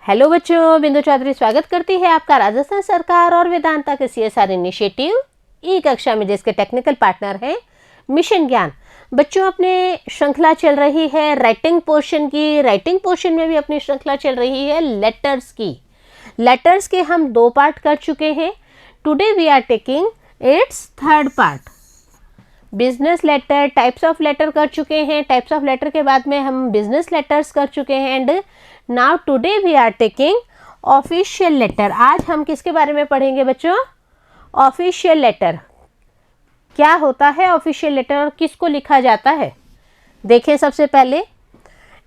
Hello बच्चों, बिंदु चौधरी स्वागत करती है आपका राजस्थान सरकार और वेदांता के CSR इनिशिएटिव ई कक्षा में, जिसके टेक्निकल पार्टनर हैं मिशन ज्ञान। बच्चों, अपने श्रृंखला चल रही है राइटिंग पोर्शन की। राइटिंग पोर्शन में भी अपनी श्रृंखला चल रही है लेटर्स की। लेटर्स के हम 2 पार्ट कर चुके हैं। Today we are taking its third part. Business letter, types of letter कर चुके हैं। टाइप्स ऑफ लेटर के बाद में हम बिजनेस लेटर्स कर चुके हैं। And now today we are taking official letter. आज हम किसके बारे में पढ़ेंगे बच्चों? Official letter. क्या होता है ऑफिशियल लेटर और किसको लिखा जाता है? देखिए, सबसे पहले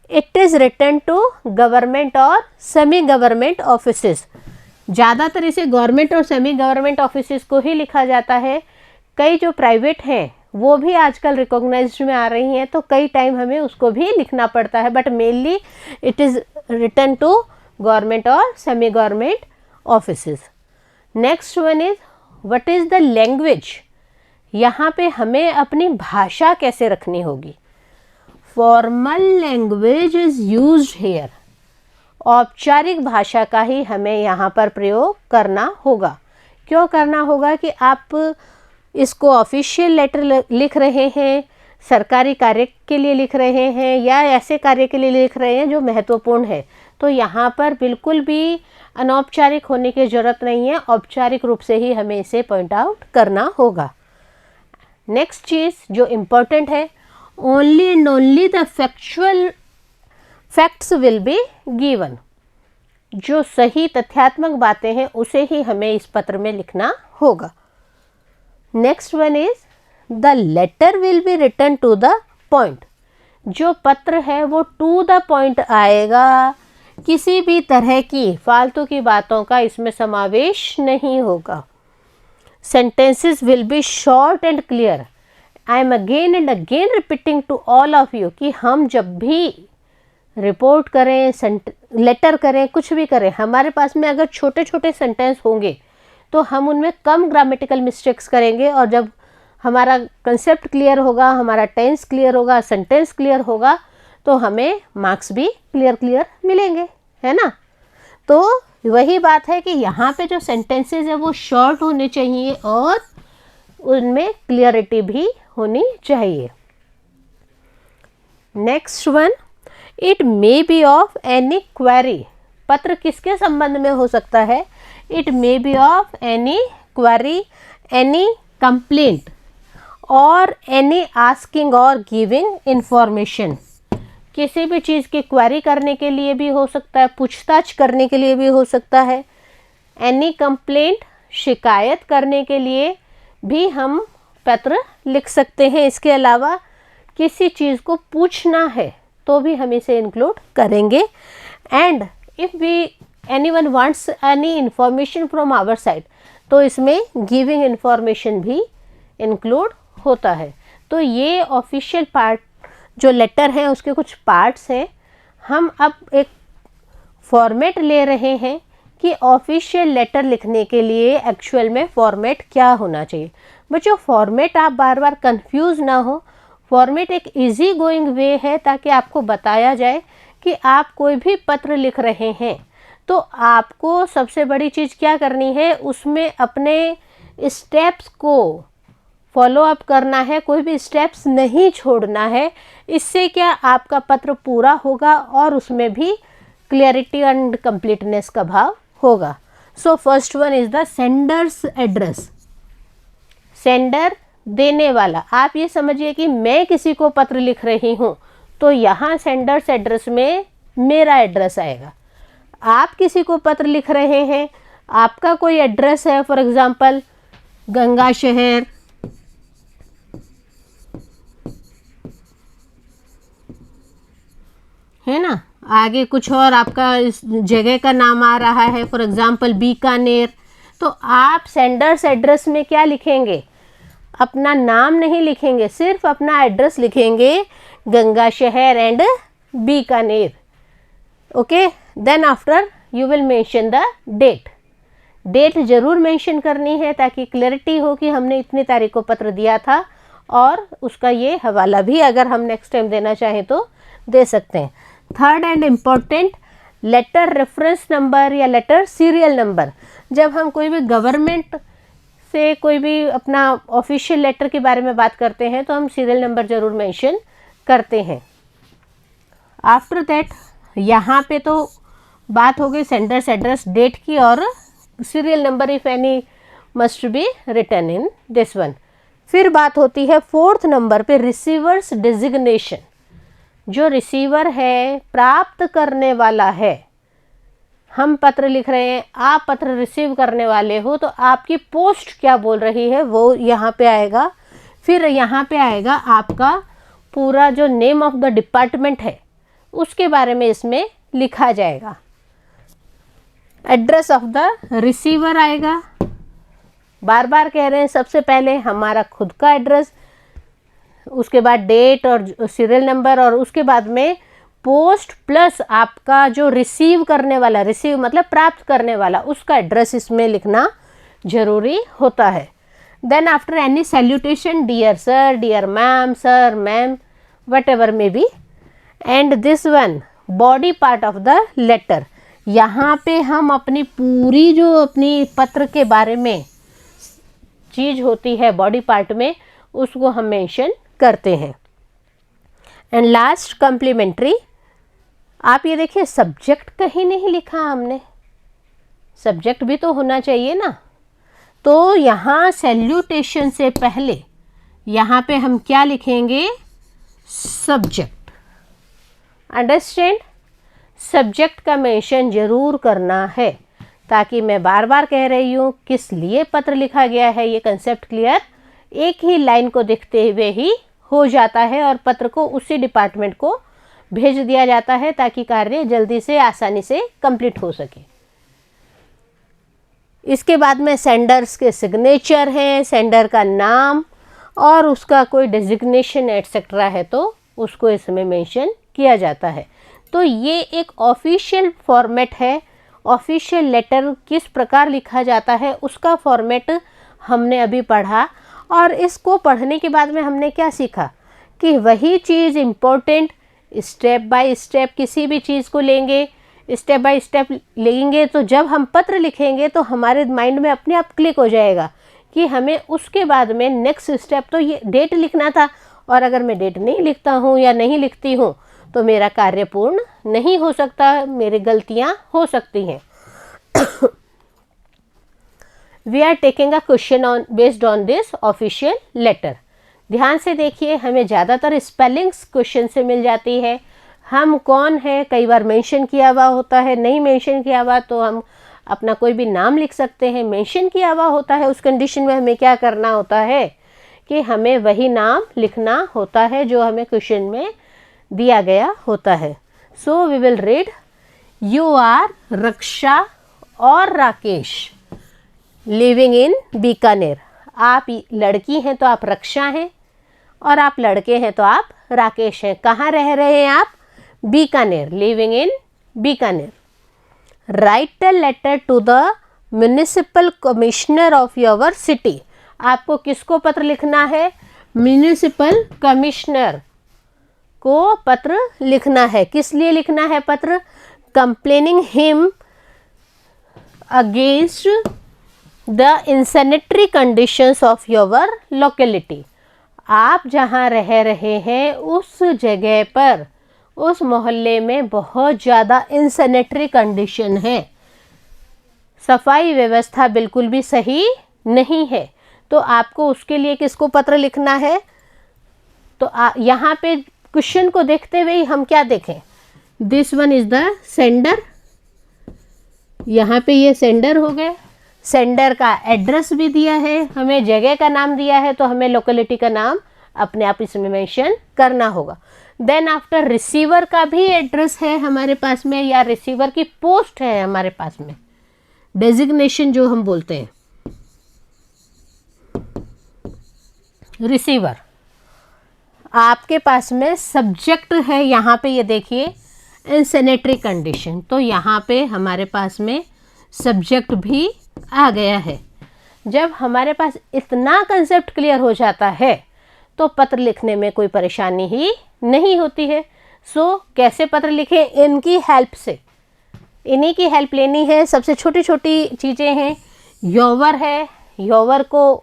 it is written to government और सेमी गवर्नमेंट ऑफिसेस। ज़्यादातर इसे गवर्नमेंट और सेमी गवर्नमेंट ऑफिसेस को ही लिखा जाता है। कई जो प्राइवेट हैं वो भी आजकल रिकॉग्नाइज्ड में आ रही हैं, तो कई टाइम हमें उसको भी लिखना पड़ता है, but mainly it is written to government और semi government offices. Next one is what is the language. यहाँ पे हमें अपनी भाषा कैसे रखनी होगी। Formal language is used here. औपचारिक भाषा का ही हमें यहाँ पर प्रयोग करना होगा। क्यों करना होगा कि आप इसको ऑफिशियल लेटर लिख रहे हैं, सरकारी कार्य के लिए लिख रहे हैं, या ऐसे कार्य के लिए लिख रहे हैं जो महत्वपूर्ण है, तो यहाँ पर बिल्कुल भी अनौपचारिक होने की ज़रूरत नहीं है। औपचारिक रूप से ही हमें इसे पॉइंट आउट करना होगा। नेक्स्ट चीज़ जो इम्पोर्टेंट है, only and only the facts will be given. जो सही तथ्यात्मक बातें हैं उसे ही हमें इस पत्र में लिखना होगा। Next one is the letter will be written to the point. जो पत्र है वो टू द पॉइंट आएगा। किसी भी तरह की फालतू की बातों का इसमें समावेश नहीं होगा। Sentences will be short and clear. I am again and again repeating to all of you कि हम जब भी रिपोर्ट करें, लेटर करें, कुछ भी करें, हमारे पास में अगर छोटे छोटे सेंटेंस होंगे तो हम उनमें कम ग्रामेटिकल मिस्टेक्स करेंगे, और जब हमारा कंसेप्ट क्लियर होगा, हमारा टेंस क्लियर होगा, सेंटेंस क्लियर होगा, तो हमें मार्क्स भी क्लियर मिलेंगे, है ना। तो वही बात है कि यहाँ पे जो सेंटेंसेस है वो शॉर्ट होने चाहिए और उनमें क्लियरिटी भी होनी चाहिए। Next one, it may be of any query. पत्र किसके संबंध में हो सकता है? It may be of any query, any complaint और एनी आस्किंग और गिविंग इंफॉर्मेशन। किसी भी चीज़ की क्वेरी करने के लिए भी हो सकता है, पूछताछ करने के लिए भी हो सकता है। एनी कंप्लेंट, शिकायत करने के लिए भी हम पत्र लिख सकते हैं। इसके अलावा किसी चीज़ को पूछना है तो भी हम इसे इंक्लूड करेंगे। And if we anyone wants any information from our side, तो इसमें गिविंग इंफॉर्मेशन भी इंक्लूड होता है। तो ये ऑफिशियल पार्ट जो लेटर है उसके कुछ पार्ट्स हैं। हम अब एक फॉर्मेट ले रहे हैं कि ऑफिशियल लेटर लिखने के लिए एक्चुअल में फॉर्मेट क्या होना चाहिए। बच्चों, फॉर्मेट आप बार बार कंफ्यूज ना हो। फॉर्मेट एक इजी गोइंग वे है ताकि आपको बताया जाए कि आप कोई भी पत्र लिख रहे हैं तो आपको सबसे बड़ी चीज़ क्या करनी है, उसमें अपने स्टेप्स को फॉलो अप करना है, कोई भी स्टेप्स नहीं छोड़ना है। इससे क्या आपका पत्र पूरा होगा और उसमें भी क्लियरिटी एंड कंप्लीटनेस का भाव होगा। So first one is the sender's address. Sender, देने वाला। आप ये समझिए कि मैं किसी को पत्र लिख रही हूँ तो यहाँ सेंडर्स एड्रेस में मेरा एड्रेस आएगा। आप किसी को पत्र लिख रहे हैं, आपका कोई एड्रेस है, फॉर एग्जांपल गंगा शहर, है ना, आगे कुछ और आपका इस जगह का नाम आ रहा है, फॉर एग्जांपल बीकानेर, तो आप सेंडर्स एड्रेस में क्या लिखेंगे? अपना नाम नहीं लिखेंगे, सिर्फ अपना एड्रेस लिखेंगे, Ganga Shahar and Bikaner. Okay, then after you will mention the date. Date जरूर मेंशन करनी है ताकि क्लैरिटी हो कि हमने इतनी तारीख को पत्र दिया था, और उसका ये हवाला भी अगर हम नेक्स्ट टाइम देना चाहें तो दे सकते हैं। Third and important, letter reference number या लेटर सीरियल नंबर, जब हम कोई भी गवर्नमेंट से कोई भी अपना ऑफिशियल लेटर के बारे में बात करते हैं तो हम सीरियल नंबर ज़रूर मेंशन करते हैं। आफ्टर दैट यहाँ पे तो बात हो गई सेंडर्स एड्रेस, डेट की, और serial number if any must be written in this one. फिर बात होती है 4th नंबर पे रिसीवर्स डिजिग्नेशन। जो रिसीवर है, प्राप्त करने वाला है, हम पत्र लिख रहे हैं, आप पत्र रिसीव करने वाले हो, तो आपकी पोस्ट क्या बोल रही है वो यहाँ पे आएगा। फिर यहाँ पे आएगा आपका पूरा जो नेम ऑफ द डिपार्टमेंट है उसके बारे में इसमें लिखा जाएगा। एड्रेस ऑफ द रिसीवर आएगा, बार बार कह रहे हैं, सबसे पहले हमारा खुद का एड्रेस, उसके बाद डेट और सीरियल नंबर, और उसके बाद में पोस्ट प्लस आपका जो रिसीव करने वाला, रिसीव मतलब प्राप्त करने वाला, उसका एड्रेस इसमें लिखना जरूरी होता है। Then after any salutation, dear sir, dear ma'am, sir, ma'am, whatever may be, and this one body part of the letter. यहाँ पे हम अपनी पूरी जो अपनी पत्र के बारे में चीज़ होती है बॉडी पार्ट में, उसको हम मेंशन करते हैं। एंड लास्ट कम्प्लीमेंट्री, आप ये देखिए सब्जेक्ट कहीं नहीं लिखा हमने, सब्जेक्ट भी तो होना चाहिए ना। तो यहाँ सैल्यूटेशन से पहले यहाँ पे हम क्या लिखेंगे, सब्जेक्ट। अंडरस्टैंड, सब्जेक्ट का मेंशन जरूर करना है, ताकि मैं बार बार कह रही हूँ किस लिए पत्र लिखा गया है, ये कंसेप्ट क्लियर एक ही लाइन को देखते हुए ही हो जाता है, और पत्र को उसी डिपार्टमेंट को भेज दिया जाता है ताकि कार्य जल्दी से आसानी से कंप्लीट हो सके। इसके बाद में सेंडर्स के सिग्नेचर हैं, सेंडर का नाम और उसका कोई डेजिग्नेशन एटसेट्रा है तो उसको इसमें मेंशन किया जाता है। तो ये एक ऑफिशियल फॉर्मेट है। ऑफिशियल लेटर किस प्रकार लिखा जाता है उसका फॉर्मेट हमने अभी पढ़ा, और इसको पढ़ने के बाद में हमने क्या सीखा कि वही चीज़ इम्पोर्टेंट, स्टेप बाय स्टेप किसी भी चीज़ को लेंगे, स्टेप बाय स्टेप लेंगे, तो जब हम पत्र लिखेंगे तो हमारे माइंड में अपने आप क्लिक हो जाएगा कि हमें उसके बाद में नेक्स्ट स्टेप तो ये डेट लिखना था, और अगर मैं डेट नहीं लिखता हूँ या नहीं लिखती हूँ तो मेरा कार्य पूर्ण नहीं हो सकता, मेरी गलतियाँ हो सकती हैं। We are taking a question on based on this official letter. ध्यान से देखिए, हमें ज़्यादातर स्पेलिंग्स क्वेश्चन से मिल जाती है। हम कौन है कई बार मेंशन किया हुआ होता है, नहीं मेंशन किया हुआ तो हम अपना कोई भी नाम लिख सकते हैं। मेंशन किया हुआ होता है उस कंडीशन में हमें क्या करना होता है कि हमें वही नाम लिखना होता है जो हमें क्वेश्चन में दिया गया होता है। So we will read, you are Raksha और राकेश लिविंग इन बीकानेर। आप लड़की हैं तो आप रक्षा हैं, और आप लड़के हैं तो आप राकेश हैं। कहाँ रह रहे हैं आप? Bikaner, living in Bikaner. Write a letter to the municipal commissioner of your city. आपको किसको पत्र लिखना है? म्यूनिसिपल कमिश्नर को पत्र लिखना है। किस लिए लिखना है पत्र? Complaining him against the insanitary conditions of your locality. आप जहाँ रह रहे हैं उस जगह पर, उस मोहल्ले में बहुत ज़्यादा इनसैनिटरी कंडीशन है, सफाई व्यवस्था बिल्कुल भी सही नहीं है। तो आपको उसके लिए किसको पत्र लिखना है? तो यहाँ पे क्वेश्चन को देखते हुए हम क्या देखें, this one is the sender. यहाँ पे ये सेंडर हो गए, सेंडर का एड्रेस भी दिया है, हमें जगह का नाम दिया है तो हमें लोकेलिटी का नाम अपने आप इसमें मेंशन करना होगा। देन आफ्टर रिसीवर का भी एड्रेस है हमारे पास में, या रिसीवर की पोस्ट है हमारे पास में, डेजिग्नेशन जो हम बोलते हैं रिसीवर। आपके पास में सब्जेक्ट है, यहाँ पे ये देखिए इनसैनिटरी कंडीशन, तो यहाँ पे हमारे पास में सब्जेक्ट भी आ गया है। जब हमारे पास इतना कंसेप्ट क्लियर हो जाता है तो पत्र लिखने में कोई परेशानी ही नहीं होती है। सो कैसे पत्र लिखें? इनकी हेल्प से। इन्हीं की हेल्प लेनी है। सबसे छोटी छोटी चीज़ें हैं। योवर है, योवर को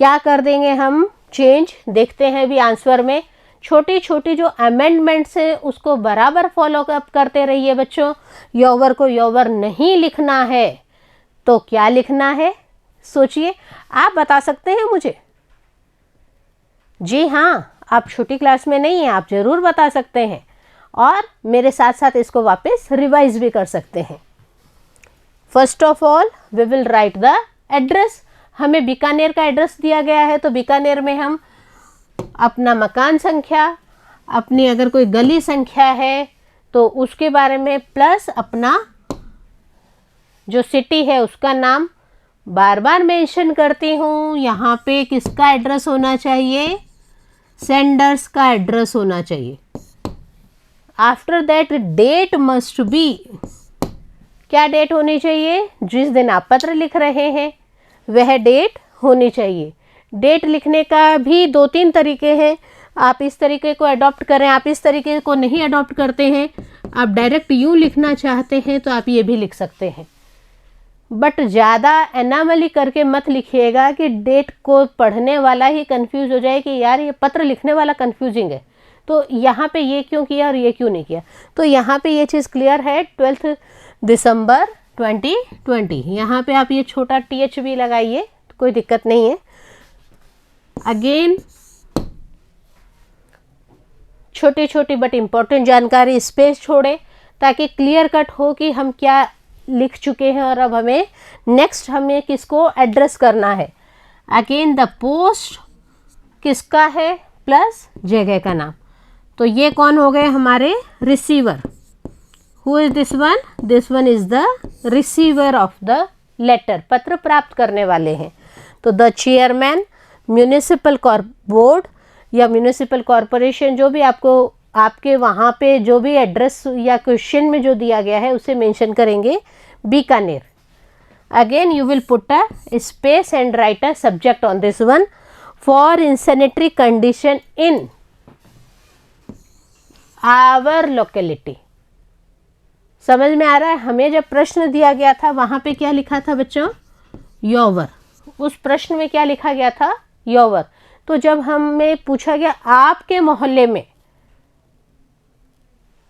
क्या कर देंगे हम, चेंज। देखते हैं भी आंसर में छोटी छोटी जो अमेंडमेंट्स हैं उसको बराबर फॉलो अप करते रहिए बच्चों। योवर को योवर नहीं लिखना है तो क्या लिखना है, सोचिए। आप बता सकते हैं मुझे? जी हाँ, आप छोटी क्लास में नहीं हैं, आप ज़रूर बता सकते हैं और मेरे साथ साथ इसको वापस रिवाइज भी कर सकते हैं। First of all we will write the address. हमें बीकानेर का एड्रेस दिया गया है तो बीकानेर में हम अपना मकान संख्या, अपनी अगर कोई गली संख्या है तो उसके बारे में, प्लस अपना जो सिटी है उसका नाम बार बार मेंशन करती हूँ। यहाँ पे किसका एड्रेस होना चाहिए, सेंडर्स का एड्रेस होना चाहिए। After that date must be, क्या डेट होनी चाहिए, जिस दिन आप पत्र लिख रहे हैं वह डेट होनी चाहिए। डेट लिखने का भी 2-3 तरीके हैं। आप इस तरीके को अडॉप्ट करें, आप इस तरीके को नहीं अडॉप्ट करते हैं, आप डायरेक्ट यूँ लिखना चाहते हैं तो आप ये भी लिख सकते हैं। बट ज़्यादा एनामली करके मत लिखिएगा कि डेट को पढ़ने वाला ही कंफ्यूज हो जाए कि यार ये पत्र लिखने वाला कंफ्यूजिंग है, तो यहाँ पे ये क्यों किया और ये क्यों नहीं किया। तो यहाँ पे ये चीज़ क्लियर है, 12 दिसंबर 2020। यहाँ पे आप ये छोटा TH भी लगाइए, तो कोई दिक्कत नहीं है। अगेन छोटी छोटी बट इम्पोर्टेंट जानकारी स्पेस छोड़े ताकि क्लियर कट हो कि हम क्या लिख चुके हैं और अब हमें नेक्स्ट हमें किसको एड्रेस करना है। अगेन द पोस्ट किसका है प्लस जगह का नाम। तो ये कौन हो गए हमारे receiver. Who is this one, this one is the receiver of the letter, पत्र प्राप्त करने वाले हैं। तो द चेयरमैन, म्यूनिसिपल बोर्ड या म्यूनिसिपल कॉरपोरेशन, जो भी आपको आपके वहाँ पे जो भी एड्रेस या क्वेश्चन में जो दिया गया है उसे मेंशन करेंगे Bikaner. Again you will put a space and write a subject on this one for insanitary condition in our locality. समझ में आ रहा है? हमें जब प्रश्न दिया गया था वहाँ पे क्या लिखा था बच्चों, योवर। उस प्रश्न में क्या लिखा गया था, योवर। तो जब हमें पूछा गया आपके मोहल्ले में,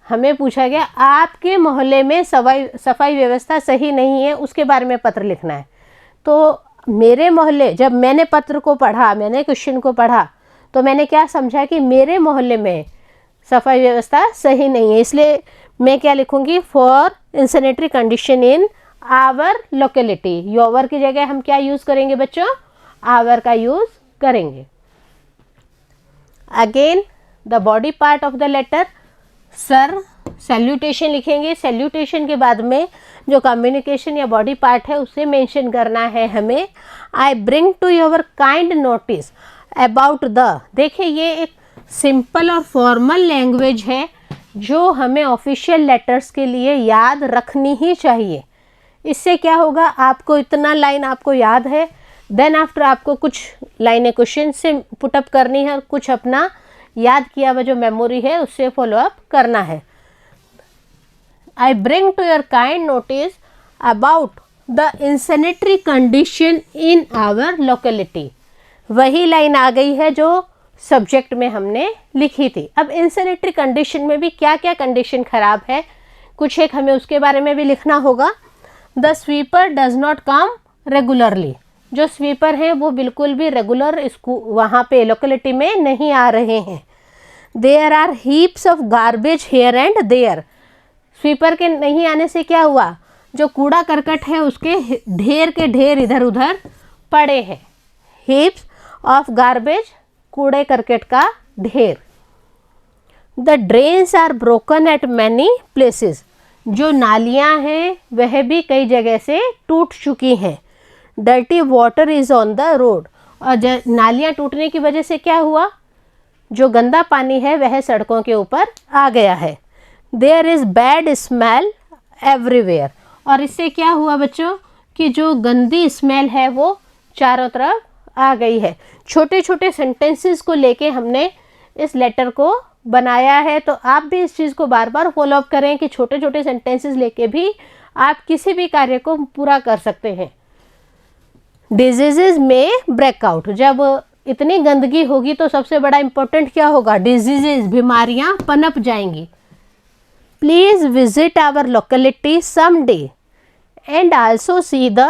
हमें पूछा गया आपके मोहल्ले में सफाई व्यवस्था सही नहीं है, उसके बारे में पत्र लिखना है। तो मेरे मोहल्ले, जब मैंने पत्र को पढ़ा, मैंने क्वेश्चन को पढ़ा, तो मैंने क्या समझा कि मेरे मोहल्ले में सफाई व्यवस्था सही नहीं है, इसलिए मैं क्या लिखूंगी, for insanitary condition in our locality. Your की जगह हम क्या यूज़ करेंगे बच्चों, आवर का यूज़ करेंगे। Again the body part of the letter, sir salutation लिखेंगे। सैल्यूटेशन के बाद में जो कम्युनिकेशन या बॉडी पार्ट है उसे मेंशन करना है हमें। I bring to your kind notice about the, देखिए ये एक सिंपल और फॉर्मल लैंग्वेज है जो हमें ऑफिशियल लेटर्स के लिए याद रखनी ही चाहिए। इससे क्या होगा, आपको इतना लाइन आपको याद है, देन आफ्टर आपको कुछ लाइनें क्वेश्चन से पुटअप करनी है और कुछ अपना याद किया हुआ जो मेमोरी है उससे फॉलो अप करना है। I bring to your kind notice about the insanitary condition in our locality. वही लाइन आ गई है जो सब्जेक्ट में हमने लिखी थी। अब इंसैनिटरी कंडीशन में भी क्या क्या कंडीशन खराब है, कुछ एक हमें उसके बारे में भी लिखना होगा। The sweeper does not come regularly, जो स्वीपर हैं वो बिल्कुल भी रेगुलर वहाँ पे लोकेलिटी में नहीं आ रहे हैं। There are heaps of garbage here and there, sweeper के नहीं आने से क्या हुआ, जो कूड़ा करकट है उसके ढेर के ढेर इधर उधर पड़े हैं। हीप्स ऑफ गार्बेज, कूड़े करकट का ढेर। The drains are broken at many places, जो नालियाँ हैं वह भी कई जगह से टूट चुकी हैं। Dirty water is on the road, और नालियाँ टूटने की वजह से क्या हुआ, जो गंदा पानी है वह सड़कों के ऊपर आ गया है। There is bad smell everywhere, और इससे क्या हुआ बच्चों कि जो गंदी स्मेल है वो चारों तरफ आ गई है। छोटे छोटे सेंटेंसेस को लेके हमने इस लेटर को बनाया है, तो आप भी इस चीज़ को बार बार फॉलो अप करें कि छोटे छोटे सेंटेंसेस लेके भी आप किसी भी कार्य को पूरा कर सकते हैं। डिजीजेज में ब्रेकआउट, जब इतनी गंदगी होगी तो सबसे बड़ा इंपॉर्टेंट क्या होगा, डिजीजेज, बीमारियां पनप जाएंगी। Please visit our locality some day and also see the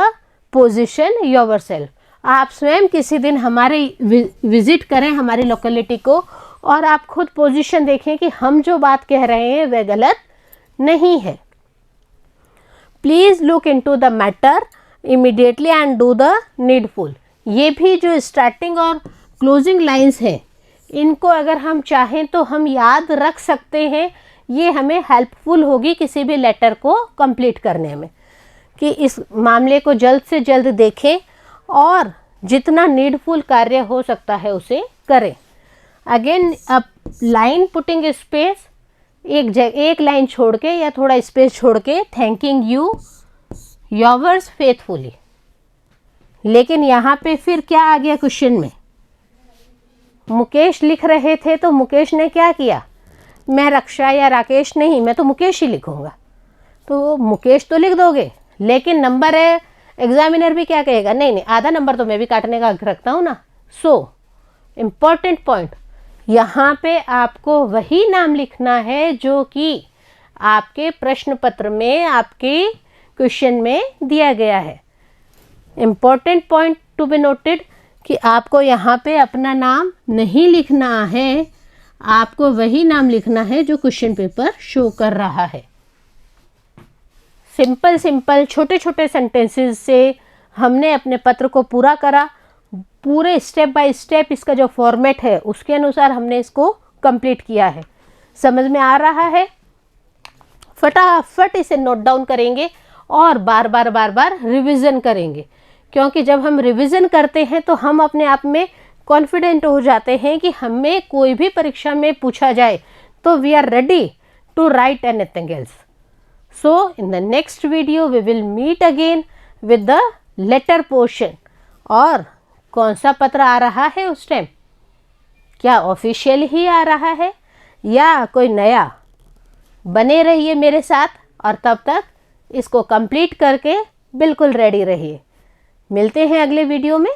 position yourself. आप स्वयं किसी दिन हमारे विजिट करें हमारी लोकेलिटी को और आप खुद पोजीशन देखें कि हम जो बात कह रहे हैं वह गलत नहीं है। Please look into the matter immediately and do the needful. ये भी जो स्टार्टिंग और क्लोजिंग लाइंस हैं, इनको अगर हम चाहें तो हम याद रख सकते हैं। ये हमें हेल्पफुल होगी किसी भी लेटर को कंप्लीट करने में, कि इस मामले को जल्द से जल्द देखें और जितना नीडफुल कार्य हो सकता है उसे करें। अगेन अब लाइन पुटिंग स्पेस, एक लाइन छोड़ के या थोड़ा स्पेस छोड़ के, थैंकिंग यू योर्स फेथफुली। लेकिन यहाँ पे फिर क्या आ गया क्वेश्चन में, मुकेश लिख रहे थे तो मुकेश ने क्या किया, मैं रक्षा या राकेश नहीं, मैं तो मुकेश ही लिखूंगा। तो मुकेश तो लिख दोगे, लेकिन नंबर है, एग्जामिनर भी क्या कहेगा, नहीं नहीं आधा नंबर तो मैं भी काटने का हक रखता हूँ ना। सो इम्पॉर्टेंट पॉइंट, यहाँ पे आपको वही नाम लिखना है जो कि आपके प्रश्न पत्र में, आपके क्वेश्चन में दिया गया है। Important point to be noted कि आपको यहाँ पे अपना नाम नहीं लिखना है, आपको वही नाम लिखना है जो क्वेश्चन पेपर शो कर रहा है। सिंपल छोटे छोटे सेंटेंसेस से हमने अपने पत्र को पूरा करा। पूरे स्टेप बाय स्टेप इसका जो फॉर्मेट है उसके अनुसार हमने इसको कंप्लीट किया है। समझ में आ रहा है? फटाफट इसे नोट डाउन करेंगे और बार बार रिवीजन करेंगे, क्योंकि जब हम रिवीजन करते हैं तो हम अपने आप में कॉन्फिडेंट हो जाते हैं कि हमें कोई भी परीक्षा में पूछा जाए तो we are ready to write anything else. So in the next video we will meet again with the letter portion। और कौन सा पत्र आ रहा है उस टाइम, क्या ऑफिशियल ही आ रहा है या कोई नया? बने रहिए मेरे साथ और तब तक इसको कंप्लीट करके बिल्कुल रेडी रहिए। मिलते हैं अगले वीडियो में।